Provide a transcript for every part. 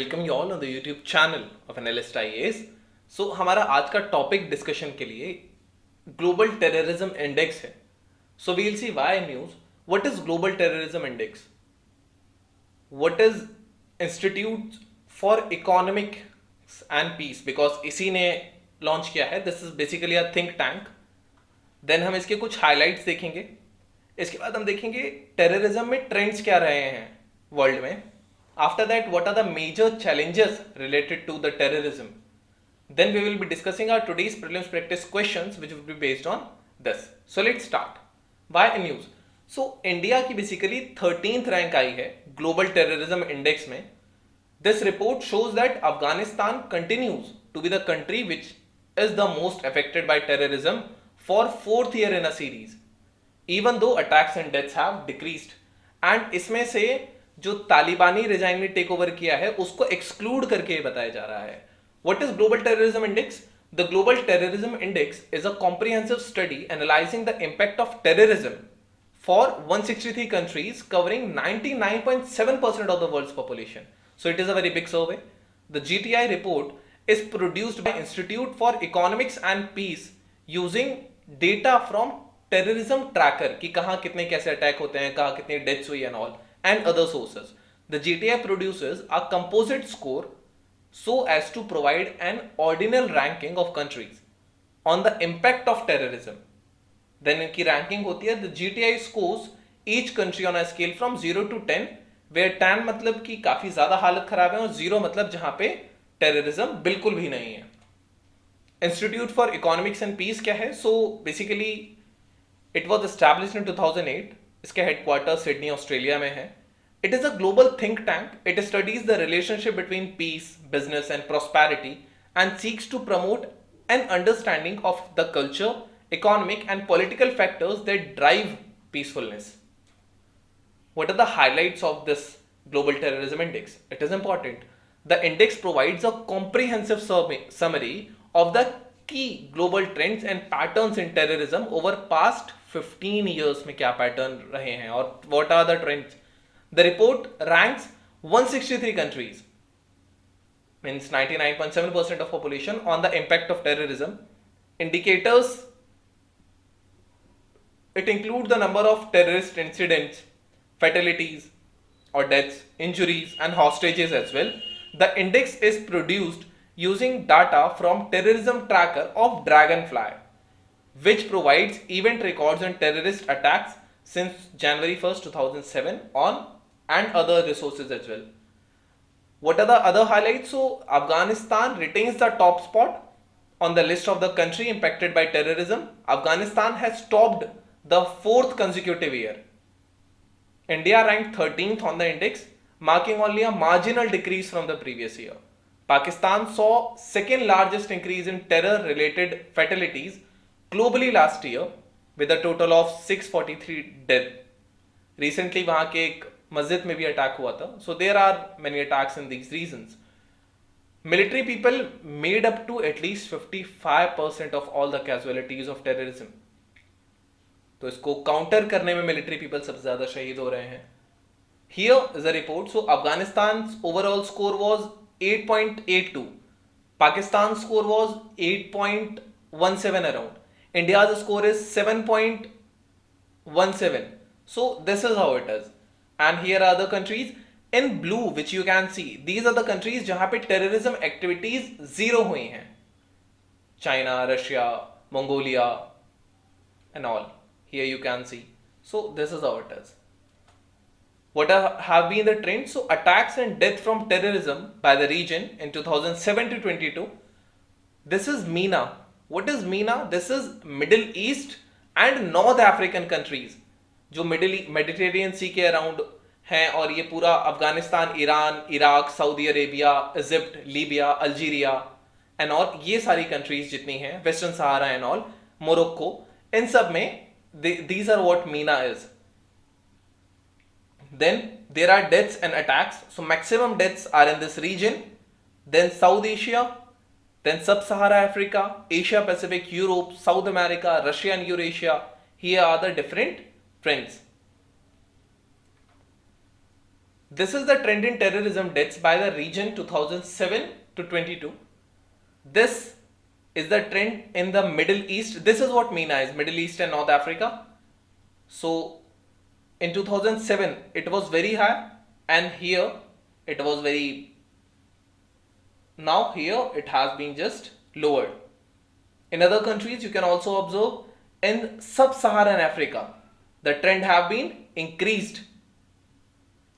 welcome you all on the YouTube channel of ANALYST IAS. So हमारा आज का topic discussion के लिए ग्लोबल टेररिज्म इंडेक्स है. So we'll see why news. What is Global Terrorism Index? What is Institute for Economics and Peace? Because इसी ने launch किया है. This is basically a think tank. Then हम इसके कुछ हाइलाइट्स देखेंगे. इसके बाद हम देखेंगे टेररिज्म में ट्रेंड्स क्या रहे हैं वर्ल्ड में. After that, what are the major challenges related to the terrorism? Then we will be discussing our today's prelims practice questions which will be based on this. So let's start. Why news? So India की basically 13th rank आई है Global Terrorism Index में. This report shows that Afghanistan continues to be the country which is the most affected by terrorism for 4th year in a series. Even though attacks and deaths have decreased. And इसमें से जो तालिबानी regime ने take over किया है उसको exclude करके बताया जा रहा है. What is global terrorism index? The global terrorism index is a comprehensive study analysing the impact of terrorism for 163 countries covering 99.7% of the world's population. So it is a very big survey. The GTI report is produced by Institute for Economics and Peace using data from Terrorism Tracker कि कहाँ कितने कैसे attack होते हैं, कहाँ कितनी deaths हुई and all, and other sources. The GTI produces a composite score so as to provide an ordinal ranking of countries on the impact of terrorism. Then इनकी ranking होती है. The GTI scores each country on a scale from 0 to 10, where 10 मतलब कि काफी ज्यादा हालत खराब है और 0 मतलब जहां पे टेररिज्म बिल्कुल भी नहीं है. Institute for economics and peace क्या है? So basically it was established in 2008. इसके हेडक्वार्टर सिडनी ऑस्ट्रेलिया में है. It is a global think tank. It studies the relationship between peace, business and prosperity and seeks to promote an understanding of the culture, economic and political factors that drive peacefulness. What are the highlights of this Global Terrorism Index? It is important. The index provides a comprehensive summary of the key global trends and patterns in terrorism over past 15 years में क्या pattern रहे हैं और what are the trends. The report ranks 163 countries, means 99.7% of population, on the impact of terrorism. Indicators, it includes the number of terrorist incidents, fatalities or deaths, injuries and hostages as well. The index is produced using data from Terrorism Tracker of Dragonfly, which provides event records on terrorist attacks since January 1st, 2007 on and other resources as well. What are the other highlights? So Afghanistan retains the top spot on the list of the country impacted by terrorism. Afghanistan has topped the 4th consecutive year. India ranked 13th on the index, marking only a marginal decrease from the previous year. Pakistan saw second largest increase in terror related fatalities globally last year with a total of 643 deaths. Recently वहाँ के एक मस्जिद में भी attack हुआ था. So there are many attacks in these regions. Military people made up to at least 55% of all the casualties of terrorism. तो इसको काउंटर करने में मिलिट्री पीपल सबसे ज्यादा शहीद हो रहे हैं. Here is a report. So Afghanistan overall score was 8.82. Pakistan score was 8.17 around. India's score is 7.17. So this is how it is. And here are the countries in blue which you can see. These are the countries जहां पे terrorism activities zero हुई हैं. China, Russia, Mongolia and all. Here you can see. So this is how it is. What have been the trends? So attacks and death from terrorism by the region in 2007 to 22. This is MENA. What is MENA? This is Middle East and North African countries जो Mediterranean Sea के around हैं और ये पूरा Afghanistan, Iran, Iraq, Saudi Arabia, Egypt, Libya, Algeria and all, ये सारी countries जितनी हैं, western Sahara and all, Morocco, इन सब में these are what MENA is. Then there are deaths and attacks. So maximum deaths are in this region. Then South Asia, then Sub-Sahara Africa, Asia Pacific, Europe, South America, Russia and Eurasia. Here are the different trends. This is the trend in terrorism deaths by the region 2007 to 22. This is the trend in the Middle East. This is what MENA is, Middle East and North Africa. So in 2007 it was very high, and here it was very, now here it has been just lowered. In other countries you can also observe in sub-Saharan Africa the trend have been increased,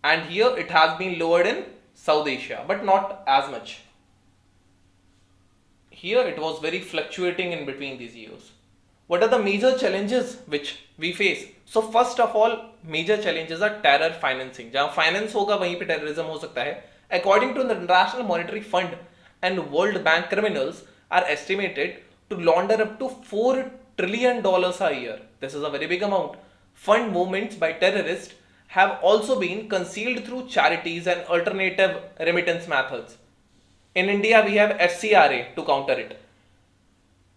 and here it has been lowered in South Asia, but not as much. Here it was very fluctuating in between these years. What are the major challenges which we face? So first of all, major challenges are terror financing. जहाँ finance होगा वहीं पे terrorism हो सकता है. According to the International Monetary Fund and World Bank, criminals are estimated to launder up to $4 trillion a year. This is a very big amount. Fund movements by terrorists have also been concealed through charities and alternative remittance methods. In India, we have FCRA to counter it.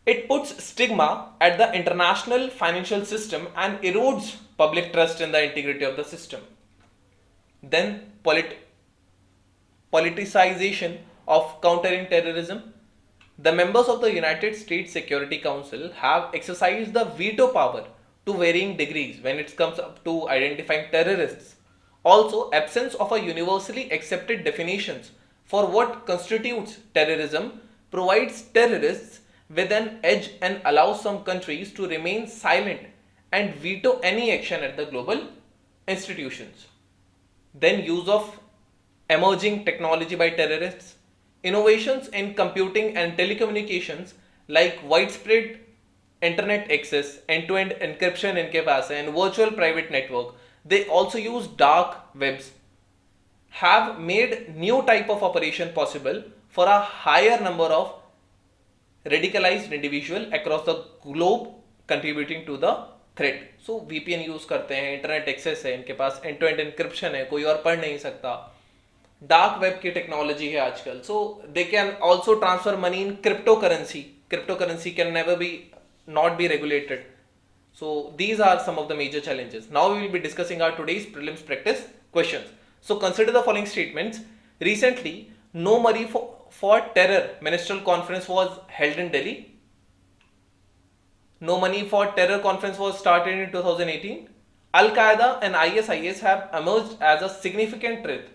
It puts stigma at the international financial system and erodes public trust in the integrity of the system. Then politicization of countering terrorism. The members of the United States Security Council have exercised the veto power to varying degrees when it comes up to identifying terrorists. Also, absence of a universally accepted definitions for what constitutes terrorism provides terrorists with an edge and allows some countries to remain silent and veto any action at the global institutions. Then use of emerging technology by terrorists. Innovations in computing and telecommunications like widespread internet access, end-to-end encryption इनके पास है, and virtual private network. They also use dark webs, have made new type of operation possible for a higher number of radicalized individual across the globe, contributing to the threat. So VPN use करते हैं, internet access है इनके पास, end-to-end encryption है, कोई और पढ़ नहीं सकता, dark web की technology है आजकल. So they can also transfer money in cryptocurrency. Cryptocurrency can never be not be regulated. So these are some of the major challenges. Now we will be discussing our today's prelims practice questions. So consider the following statements. Recently, No Money for Terror Ministerial Conference was held in Delhi. No Money for Terror conference was started in 2018. Al-Qaeda and ISIS have emerged as a significant threat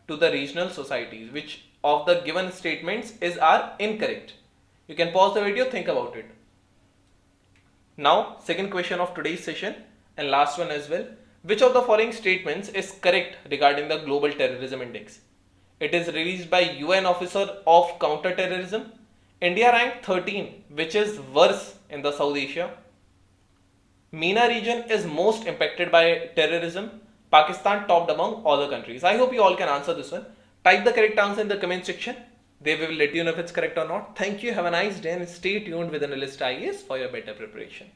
to the regional societies. Which of the given statements are incorrect? You can pause the video, think about it. Now, second question of today's session and last one as well. Which of the following statements is correct regarding the Global Terrorism Index? It is released by UN Officer of Counter-Terrorism. India ranked 13, which is worse in the South Asia. MENA region is most impacted by terrorism. Pakistan topped among other countries. I hope you all can answer this one. Type the correct answer in the comment section. They will let you know if it's correct or not. Thank you. Have a nice day and stay tuned with ANALYST IAS for your better preparation.